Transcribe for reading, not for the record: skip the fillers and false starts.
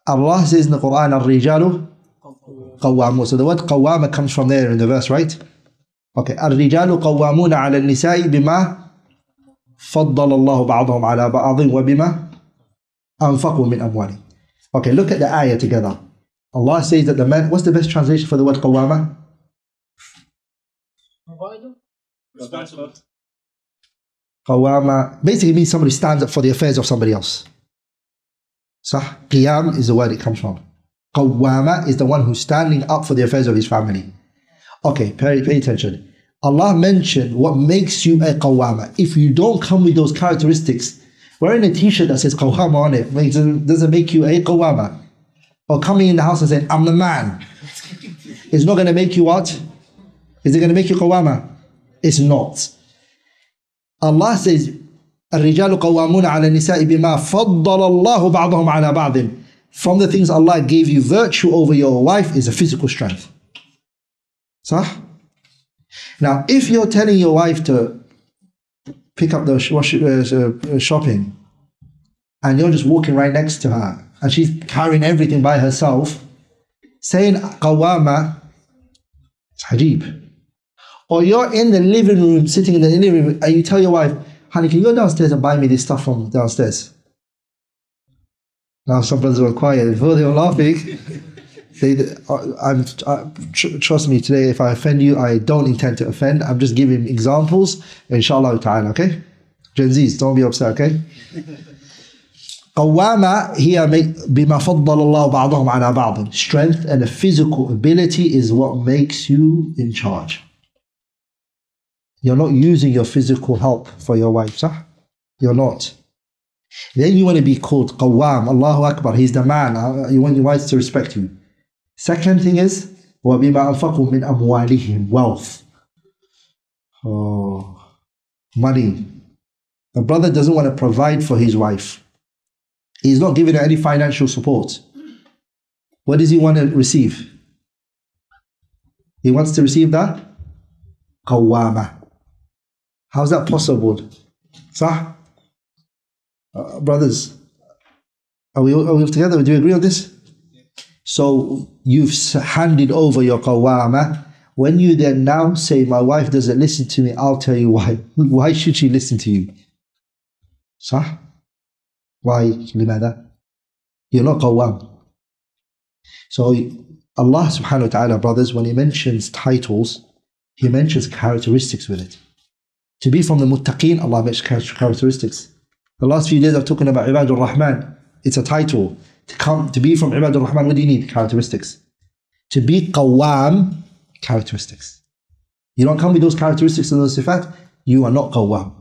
Allah says in the Quran, 𝗔𝗯𝗱𝗂𝗵. So the word قوامة comes from there in the verse, right? Okay. الرجال قوامون على النساء بما فضل الله بعضهم على بعض وبما أنفقوا من أموالهم. Okay, look at the ayah together. Allah says that the man, what's the best translation for the word قوامة? قوامة basically means somebody stands up for the affairs of somebody else. صح? قيام is the word it comes from. قوامة is the one who's standing up for the affairs of his family. Okay, pay attention. Allah mentioned what makes you a qawwama. If you don't come with those characteristics, wearing a t-shirt that says qawwama on it doesn't make you a qawwama. Or coming in the house and saying, I'm the man. It's not going to make you what? Is it going to make you qawwama? It's not. Allah says, الرجال قوامون على النساء بما فضل الله بعضهم على بعض. From the things Allah gave you virtue over your wife is a physical strength. Sah? Now, if you're telling your wife to pick up the shopping and you're just walking right next to her and she's carrying everything by herself, saying qawama, it's hajib. Or you're in the living room, sitting in the living room, and you tell your wife, honey, can you go downstairs and buy me this stuff from downstairs? Now some brothers were quiet. Before they were laughing, trust me today, if I offend you, I don't intend to offend. I'm just giving examples, inshallah ta'ala, okay? Gen Zs, don't be upset, okay? قوامة هي بما فضل الله بعضهم على بعض. Strength and a physical ability is what makes you in charge. You're not using your physical help for your wife, sah? You're not. Then you want to be called Qawwam, Allahu Akbar, he's the man. You want your wives to respect you. Second thing is, وَبِمَا أَنْفَقُوا مِنْ أَمْوَالِهِمْ. Wealth. Oh, money. The brother doesn't want to provide for his wife. He's not giving her any financial support. What does he want to receive? He wants to receive that Qawwama. How's that possible? Sah? Brothers, are we together? Do you agree on this? So you've handed over your qawwama. When you then now say, my wife doesn't listen to me, I'll tell you why. Why should she listen to you? Sah? Why? لماذا? You're not qawwam. So Allah subhanahu wa ta'ala, brothers, when He mentions titles, He mentions characteristics with it. To be from the muttaqeen, Allah mentions characteristics. The last few days I've talking about 𝗥𝗲𝗹𝗆𝗆. It's a title. To be from 𝗥𝗲𝗹𝗆𝗆, what do you need? Characteristics. To be qawwam, characteristics. You don't come with those characteristics and those sifat, you are not qawwam.